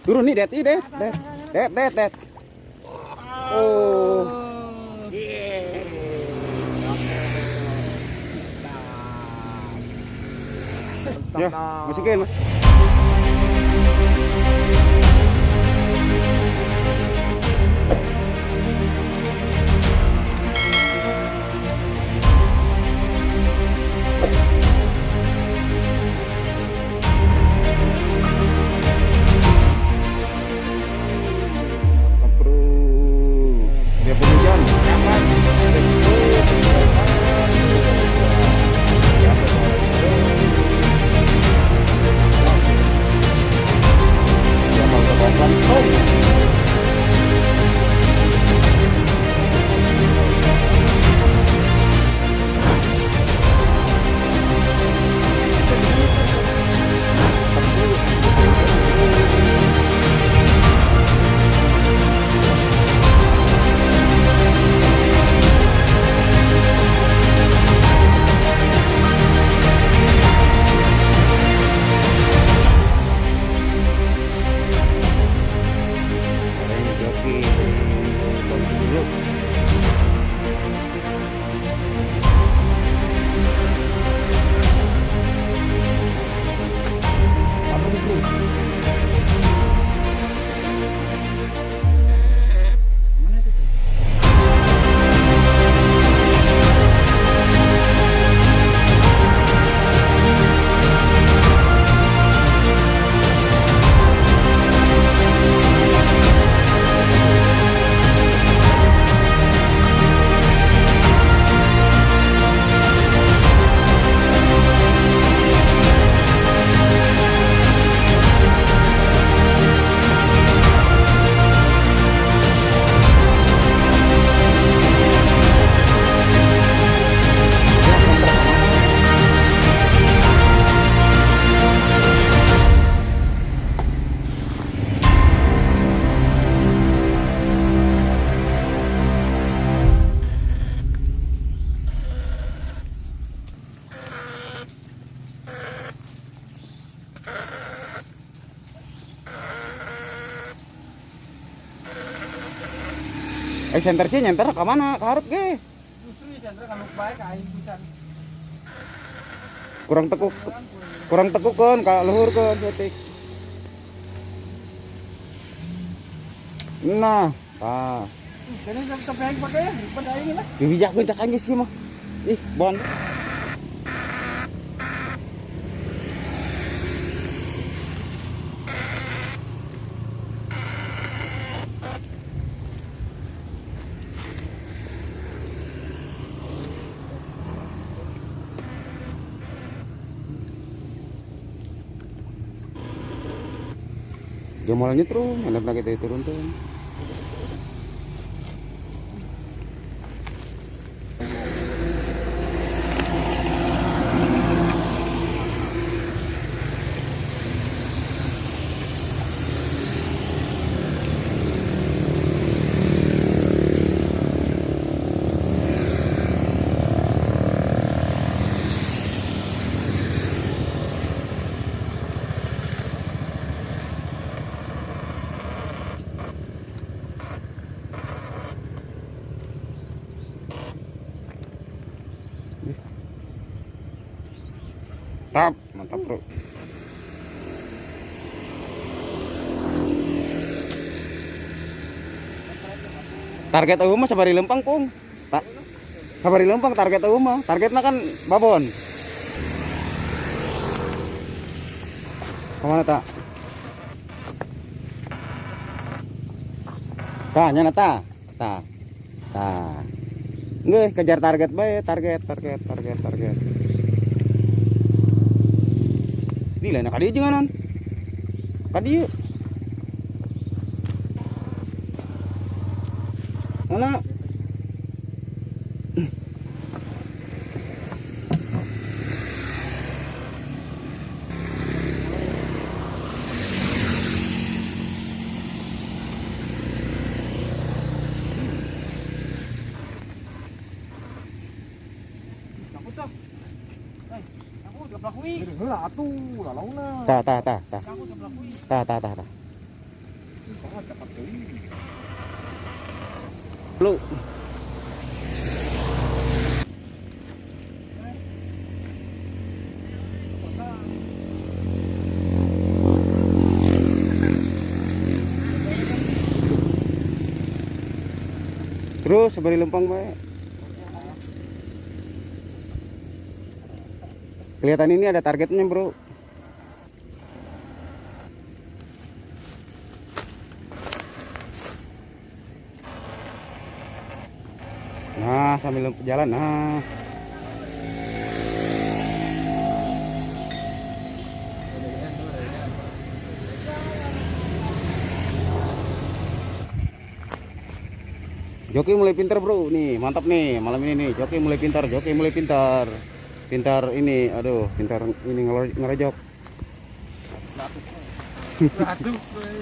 Turun nih, Det. Oh. Ya, masukin. Dia hujan, jangan. Dia mau terbang center sih nyenter ke mana? Ke harap ge. Justru center kalau baik aing pisan. Kurang tekukkeun ka luhurkeun setik. Nah, tah. Jadi sampai aing pakai pada aing lah. Dibijakkeun cak aing sih mah. Ih, bon. Jomolnya terus, enak kita turun tuh. Mantap bro. Target mah sabari lempang pung. Tak. Sabari lempang target mah. Targetnya kan babon. Kemana tak? Tah, nyana tah. Tah. Tah. Nggih, kejar target bae, target. Di lain ka dieu janganan. Ka dieu. Mana? Aku tuh. Aku udah pelaku. kui. Lah atuh, lalauna. Tah. Kamu sebelah kui. Tah. Sangat dapat deui. Lu. Terus sebari lempang bae. Kelihatan ini ada targetnya, Bro. Nah, sambil jalan. Nah. Joki mulai pintar, Bro. Nih, mantap nih malam ini nih. Joki mulai pintar. Pintar ini, aduh, pintar ini ngerojok. Aduh,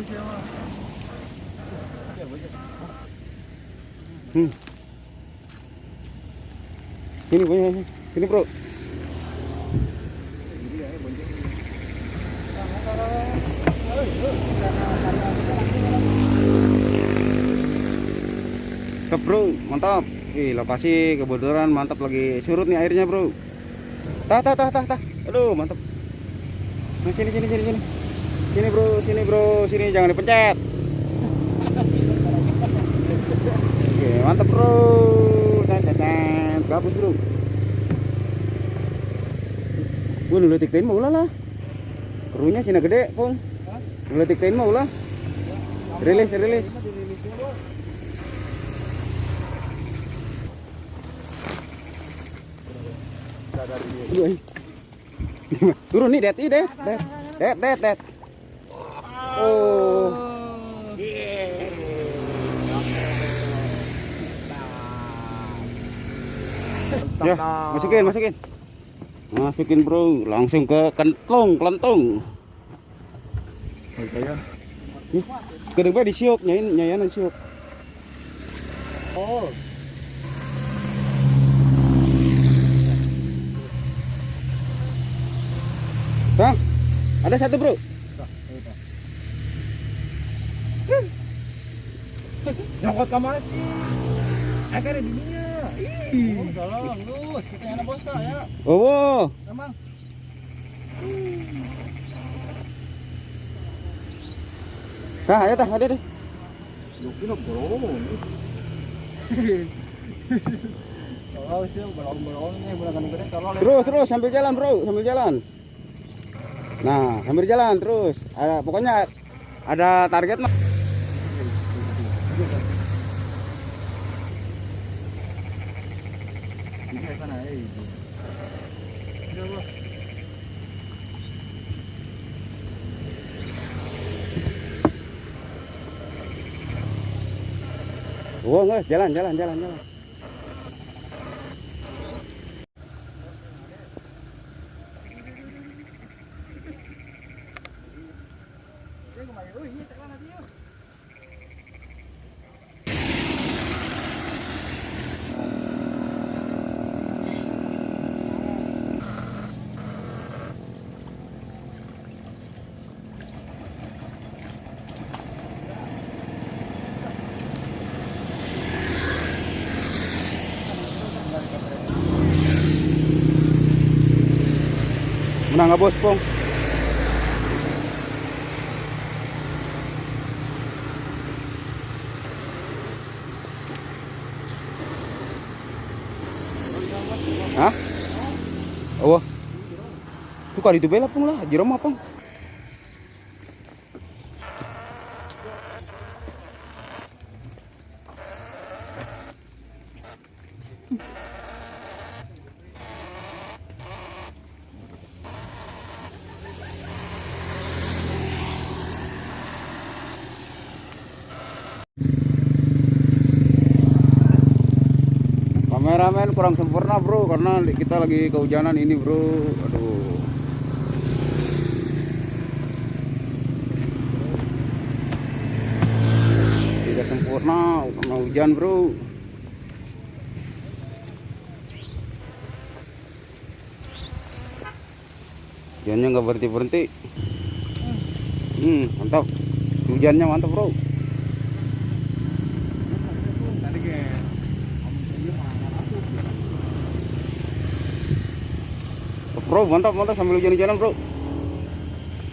siapa? Ini banyak. Ini, Bro. Mantap, Bro, mantap. Ih, lokasi kebetulan mantap, lagi surut nih airnya, Bro. Tah. Aduh, mantap. Nah, sini. Sini, Bro. Sini, jangan dipencet. Oke, mantap, Bro. Gabus, Bro. Gue nuletiktain mau lah. Kerunya sini gede, Pung. Nuletiktain mau lah. Rilis. Turun nih, det. Oh. Ya, masukin. Masukin, Bro. Langsung ke kelentung. Kayak Kedeng bae disiuk, nyayanan siuk. oh. Bang, ada satu, Bro. Nyokot ka mana sih? Akhirnya di dunia. Oh, tolong lu, kita yang bos ya. Oh. Emang. Tah, ayo tah, ada deh. Yoki na bro. Soalnya sih belum nih bulan gede kalau Terus sambil jalan, Bro, sambil jalan. Nah, sambil jalan terus. Ada pokoknya ada target mah. Oh, enggak, jalan. Menang nggak, Bos, Pong? Hah? Oh. Tuh kali itu bela, Pong lah, jeroma, Pong. Kameramen kurang sempurna, Bro, karena kita lagi kehujanan ini, Bro. Aduh. Tidak sempurna karena hujan, Bro. Hujannya nggak berhenti. Mantap. Hujannya mantap, bro. Tadi kayak Bro, mantap sambil hujan-hujanan, bro.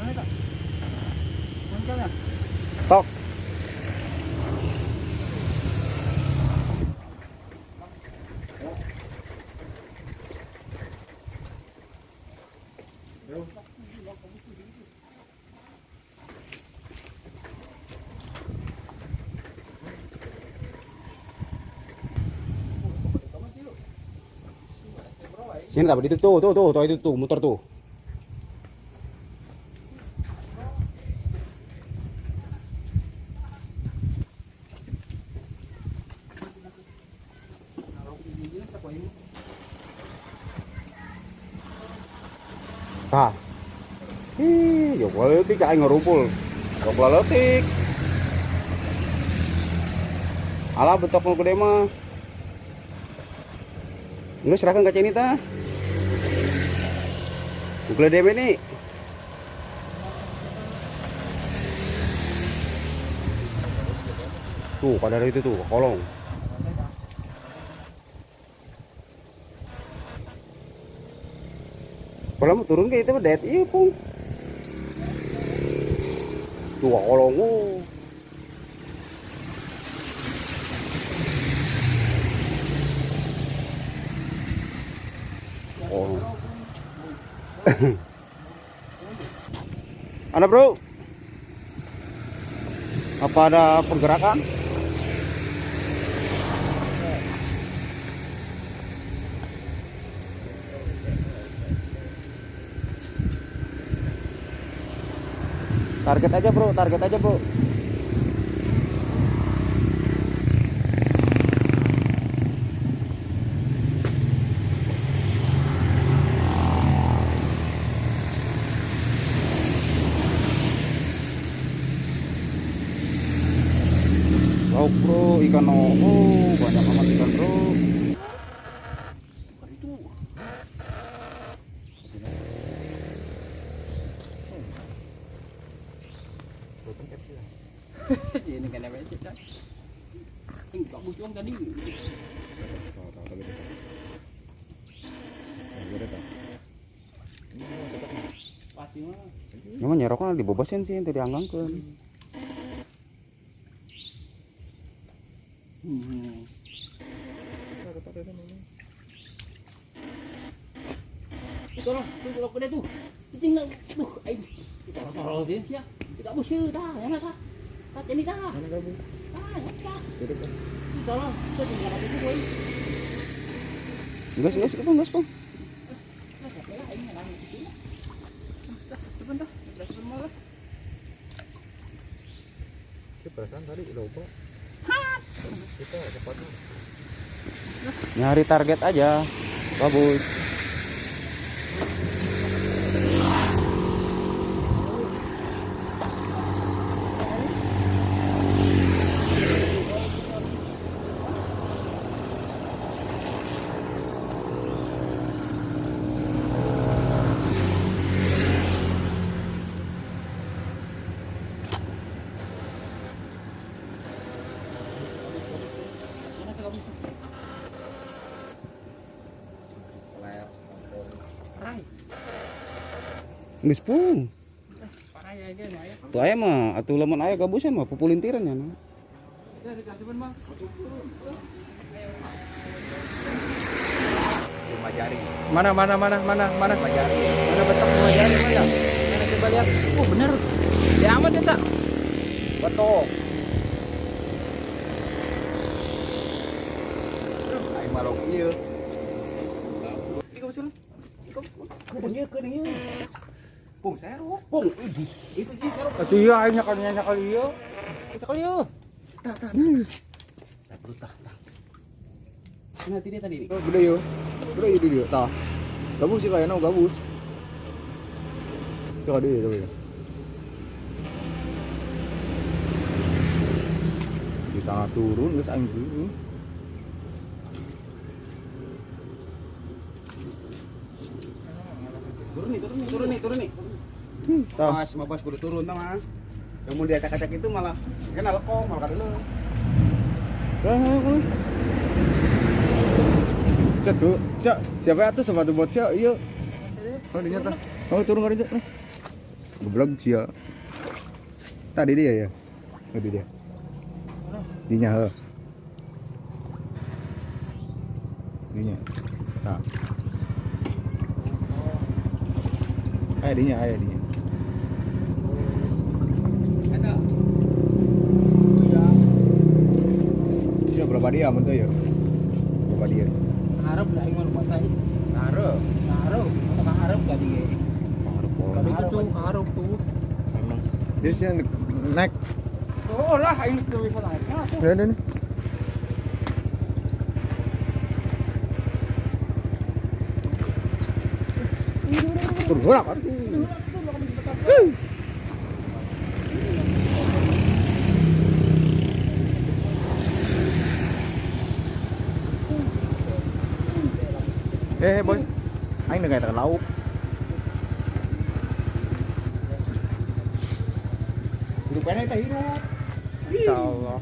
mana tak? Mangkalnya. Tok. Sini tak itu tuh itu tuh motor tuh. Tah. Yo letik kayak ngerumpul. Kok letik. Alah betok mau gede mah. Nggak serahkan kaca ini tah. Bukan DM ini. Tuh, pada itu tuh, kolong. Kalau mau turun kayak itu mah dead iya pung. Tuh kolong. Oh. Ada bro? Apa ada pergerakan? Target aja bro, target aja bro. Oh bro, ikan banyak amat ikan bro. Ini kan namanya sih. Ini bagus dong tadi. Pasti mah. Nyaman nyeroknya dibobosin sih, tadi dianggangkeun. Tolong, tolong ke dia tuh. Tinggal, duh, aing. Tolong dia ya. Tidak busuk dah, ya enggak? Tak ini dah. Mana gabung? Ya. Jadi kan. Tolong, saya tinggal itu boy. Gas bang. Perasaan tadi lupa. Kita cepatnya. Nyari target aja. Bagus. Geus pung. Parah ya dia nih. Tuh aya mah atuh lamun aya gabusan mah pupulintiran nya. Ya dikasih Bang. Lima jari. Mana jari. Mana betok lima jari mana? Mana coba lihat. Oh bener. Ya aman dia tak. Betul. Aing malok ieu. Iki gabusan. Pung ieu keun ieu. Pung serok. Pung. Itu ieu serok. Atuh iya aing nyakal ieu. Nyakal ieu. Tak perlu tah. Nah, tadi ini. Gede yo. Gede ieu dia. Tah. Gabus sih kayaknya gabus. Coba dia coba. Di tengah turun geus aing turun. Turun turun nih. Tah. Mas, mabas kudu turun tah mas. Yang mau diacak-acak itu malah kena lekong, malah kada lu. Cak tuh, cak. Siapa ya tuh sepatu bot cak? Iya. Oh, dinyata. Oh, turun kali cak. Goblok sia. Tadi dia ya. Tadi dia. Dinya he. Dinya. Nah. Dinya. Eta. Ya berapa dia aman tuh ya? Berapa dia? Harap lah ingin rumah ini. Ngarep. Harap gak di. Harap Kalau itu tuh harap tuh. memang. Dia sih naik. Oh lah ini lebih potong. Ya dan. Bergerak kan? Boy, anh là ngày tao lauk. Hidup enak teh hidup. Insyaallah.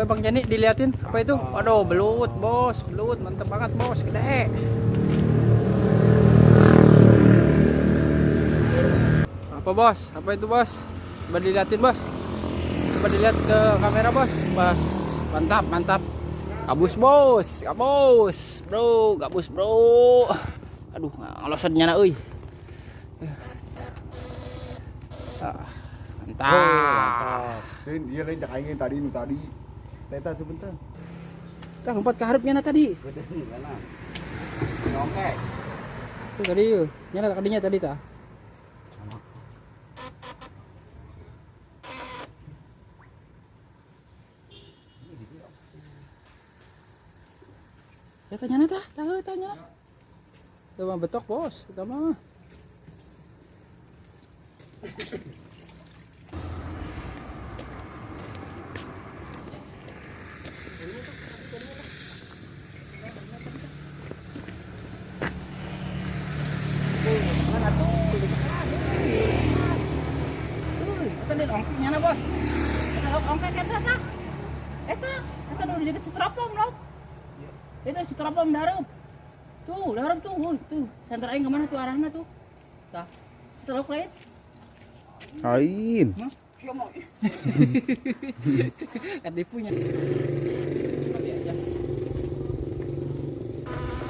Bang Jani diliatin apa itu? Aduh, belut, bos. Belut, mantep banget, bos. Gede. Apa, bos? Apa itu, bos? Coba diliatin, bos. Coba dilihat ke kamera, bos. Bos. Mantap. Gabus, bos. Gabus. Bro, gabus, bro. Aduh, ngalosannya na euy. Mantap. Dia lain jak aing tadi. Teta sebentar. Tah lompat ke harapnya na tadi. Gede nih kana. Nyongkek. Tuh tadi yeuh. Nyana kadinya tadi tah. Ya tanya tah, tanya. Itu mah betok, bos. Itu mah. Tadi ongknya na, bos. Eta ongkek eta tah. Eta udah jadi seteropom loh. Itu seteropom dareup. Tuh, dareup tuh, tuh. Senter aing kemana tuh arahnya tuh? Tah. Seterop lain. Ain. Siapa mau? Ketipunya. Nanti aja.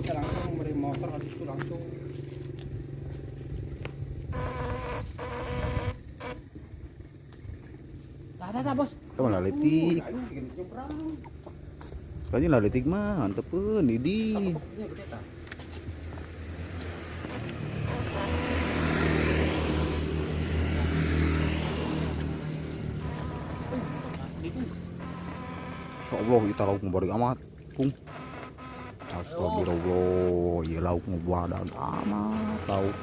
Kita langsung beri motor habis itu langsung. Tah, bos. Kamu laletik. Kayaknya laletik mah antepun Didi. Allah kita lauk ngebarik amat, Kung. Astagfirullah, ya lauk ngebadak amat, lauk.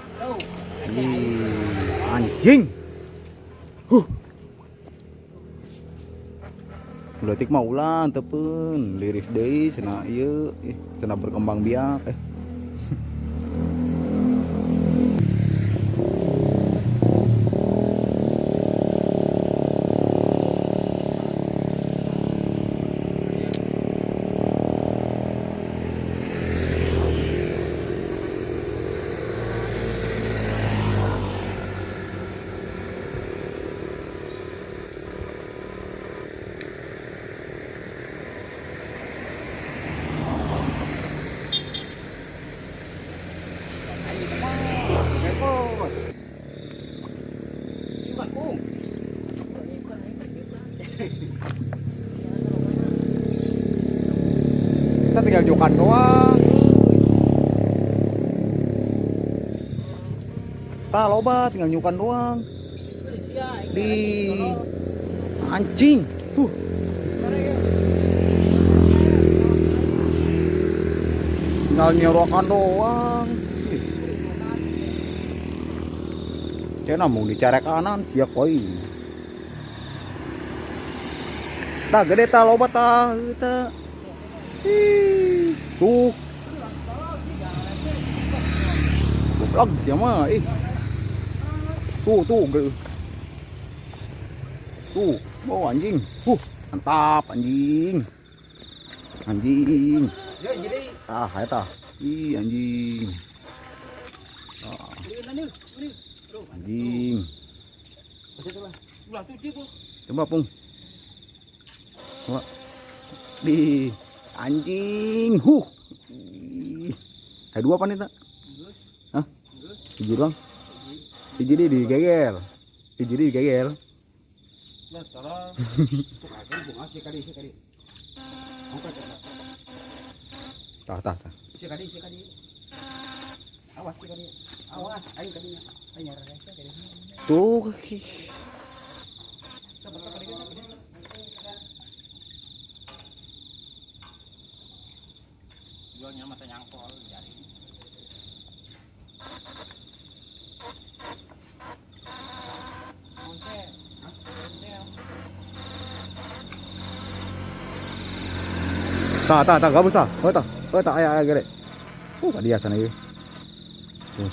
Anjing. Letik mah ulah tepen, liris deui cenah ieu, cenah berkembang biak. Kita tinggal jokan doang. Tah loba tinggal nyukan doang. Di anjing. Tinggal nyorokan doang. Cina mau dicarek kanan siap koi. Tah gede tah loba tah tah. Tuh. Vlog dia mah. Tuh, gede. Tuh, oh anjing. Mantap anjing. Anjing. Ya jadi Eta. Ih, anjing. Ini. Anjing. Belah tuh dia, Bro. Coba, Pung. Coba. Di anjing. Ih. Kayak dua apa nih, Tak? Hah? Hiji doang. Hiji digegel. Hiji digegel. Lah, tolong. bunga sekali. Angkat. Tah. Sekali. Awas sekali. Awas, aing kadinya. Aing nyarah sekali. Tuh. Jualnya mata nyangkol jari. Tah, gabus tah. Oh, tah aya gede. Tadi ya sana ieu. Tuh.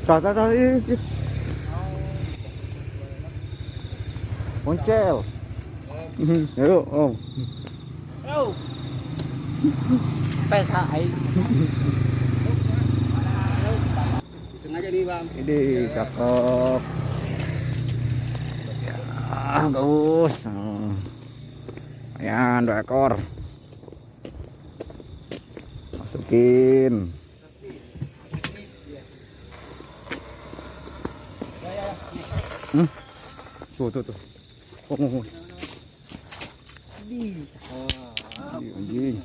Tah, ih. Moncel. Ayo, Om. Yo. Pesa aing. Sengaja nih, Bang. Ini cakep. Ya, bagus. Ayan, 2 ekor. Masukin. Tuh. Oh. Anjing.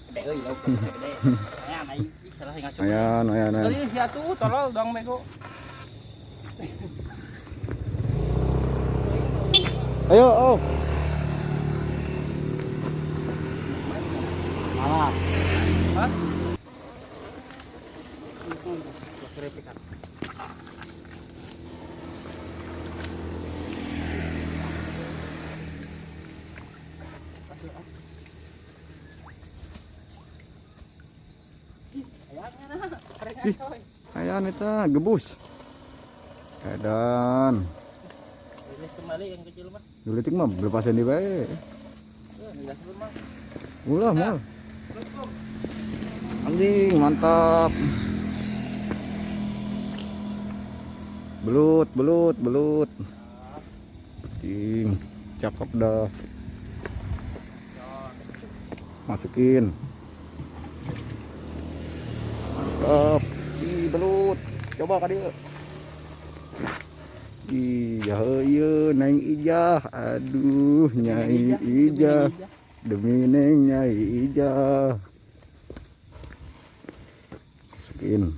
Gede euy, lauk gede. Ayan, aing salah ngaco. Ayan. Kali sia tuh tolol dong bego. Ayo, oh. Malah. Hah? Ayan eta gebus. Edan. Ini kembali yang kecil mah. Juletik mah belepasan di bae. Enggak sebut mah. Ulah mal. Anjing mantap. Belut. Anjing cakep dah. Masukin. Mantap. Ih belut. Coba ka dieu. Iya heuyeun Neng Ijah. Aduh Nyai Ijah. Demi Neng Nyai Ijah. Masukin.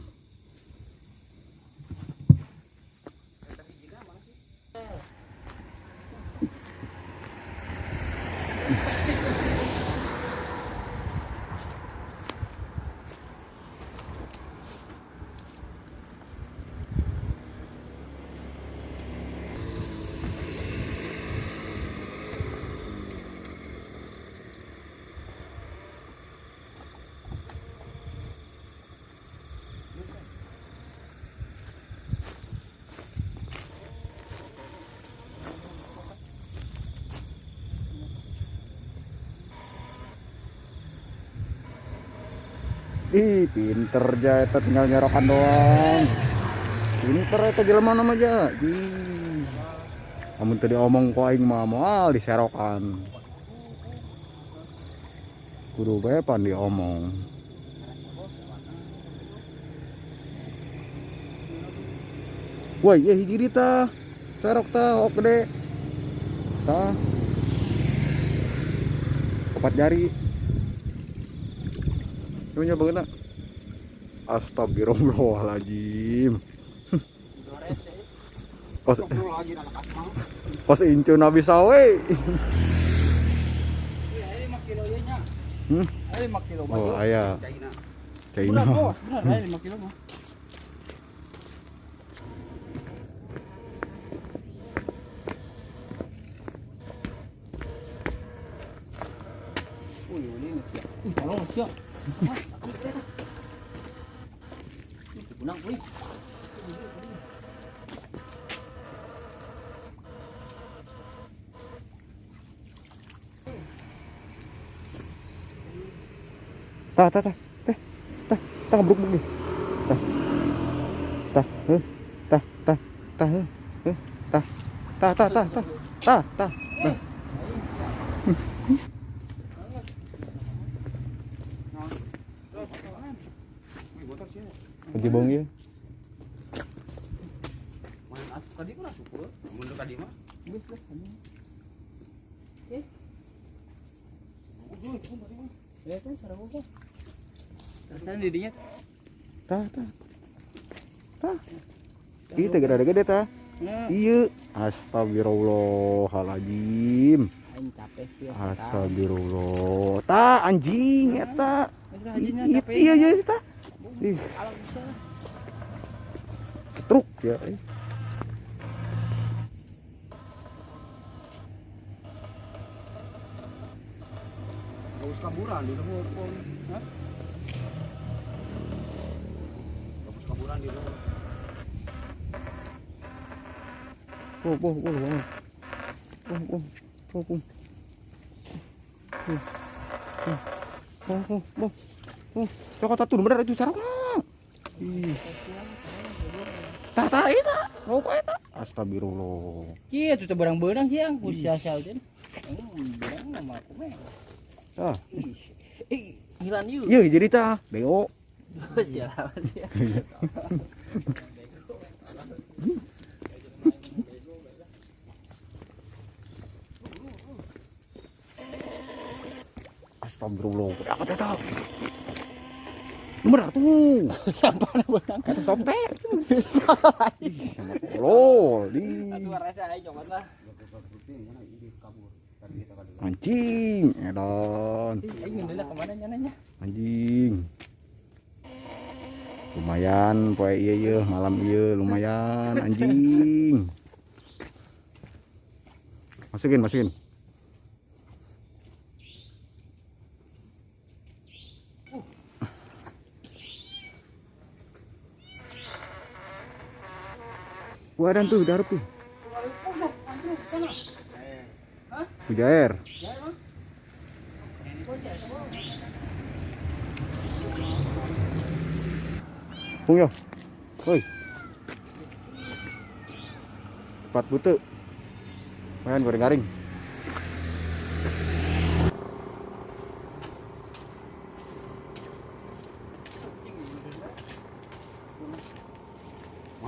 Ih, pinter aja eta tinggal nyerokan doang. Pinter eta jelema nama aja. Ih. Amun tadi omong ku aing mah moal diserokan. Kudu bae pan diomong. Woi, ya hiji di tah. Serok tah, ok gede. Tah. Opat jari. Punya banget. Astagfirullahaladzim. Pas incu nabi sawe. Ini 5 kilo ieu nya. Hmm? Ini 5 kilo Oh, aya. Benar, China. bos. Benar, ini 5 kilo mah. Ini siap. Tolong siap. Punang, wih. Tah, tah, tah. Tah ngebruk nih. Tah. Tah, tah, tah, tah, tah. Tah, tah, tah, tah. Tah, tah. Tah. Lagi bong ya. Tadi ku syukur, mundur tadi mah. Geus lah. Ya kan sareng gua. Terus didinya. Tah, tah. Tah. Kita gede-gede tah. Iya. Astagfirullahaladzim. Aing capek sih. Astagfirullah. Tah anjing eta. Hajinya capek. Iya, iya tah. Ih, Alam bisa. truk ya. Gak usah kaburan di luhur pun. Hah? Gak usah kaburan di luhur. Oh, banget. Cokot atuh bener itu sarang. Ih. Tah eta. Mau ka eta? Astagfirullah. Kieu tuh barang-barang sih yang ku sia-sia teh. Barang nama aku meh. Tah. Hilan yuk. Ieu jadi tah, beo. Siapa sih? Astagfirullah. Apa eta? Bener tuh. Sampah barang. Eta sompet. Loh, di Atuh rasa aing coba lah. anjing, edan. Aing ngeundeula ka mana nyananya? Anjing. Lumayan poe ieu malam ieu lumayan anjing. Masukin. Wadan tuh, darup tuh. Pujair. Pung yo. Woi. 4 butuh. Main goreng-garing.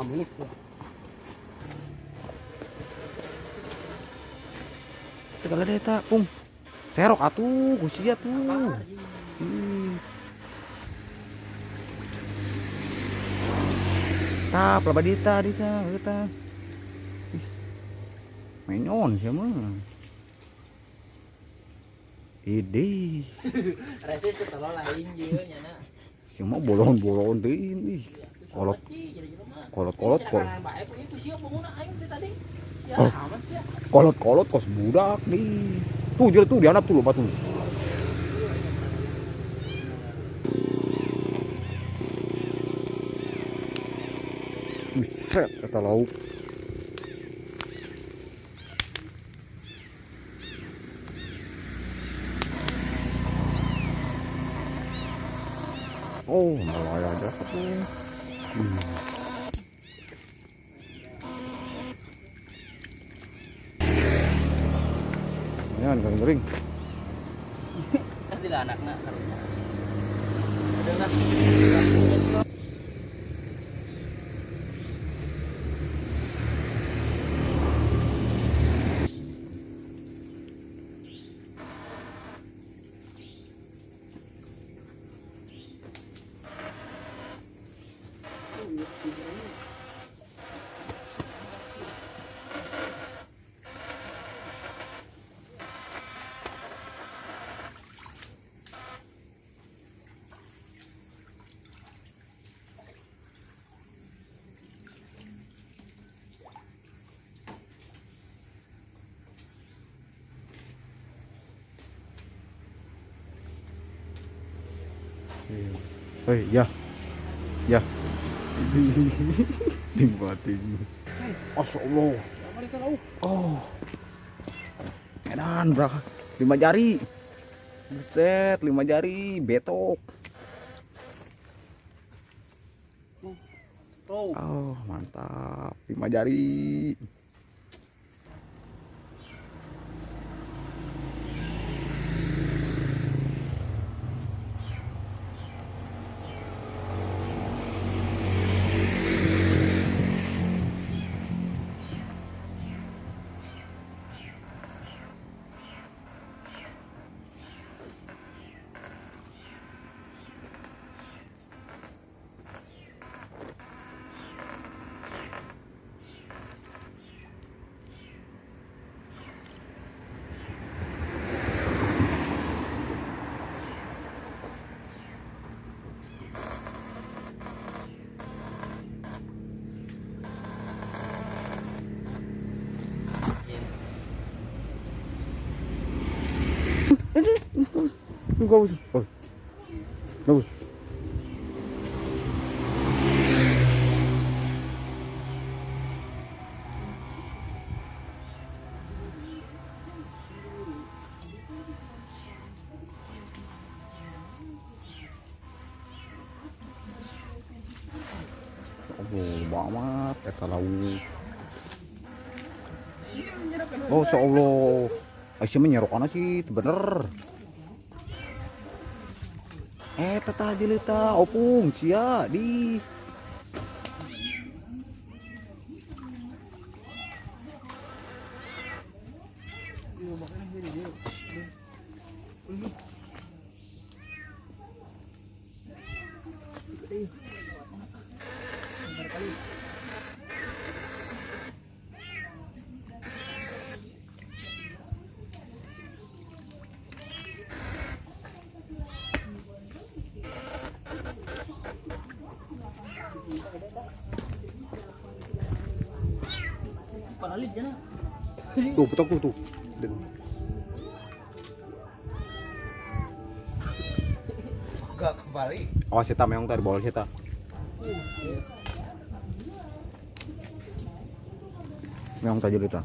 Milik. Tegala deta, Pung. Serok atuh, kusia tuh. Tah, pelaba dita. Main on siya mah. Ide. Rasa itu tolol aing ieu nyana. Siya mah bolon-bolon deh ini. Kolot. Bae itu siap bangun aing tadi. Ya Oh. aman sih. Kolot kos budak nih. Tuh jadi tuh dianap tuh lupa tuh. Buset, kata lauk. Oh, malah aja. Yan, garing-garing. Kasi anak na. Udah na. Hei, ya. Ya. Dimatiin. Masya Allah. Oh. Edan, bro. 5 jari. Set, 5 jari, betok. Oh, mantap. 5 jari. Enggak usah. Oh. Bagus. Oh, banget eta lauk. Oh, seallah. Aisyah menyerok sih, bener. Tata jelita opung sia di Panalit dyan na. tuh petok tuh. Gak kembali. Awas eta meong tadi bawah eta. Meong tadi jelita.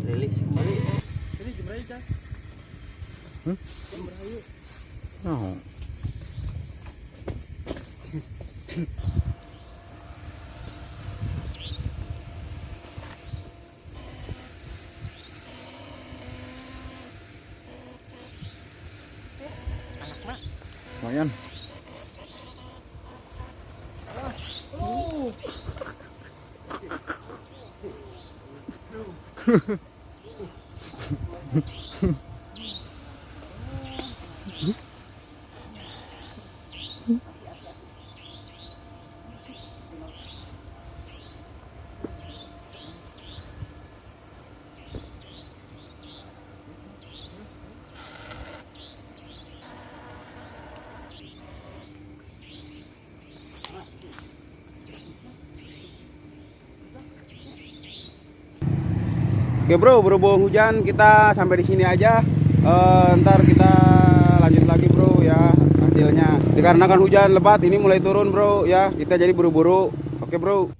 Rilis kembali. Ini jembraya Cak. Oh. Lumayan. Oke bro, berhubung hujan kita sampai di sini aja. Ntar kita lanjut lagi bro ya hasilnya. Dikarenakan hujan lebat ini mulai turun bro ya, kita jadi buru-buru. Oke bro.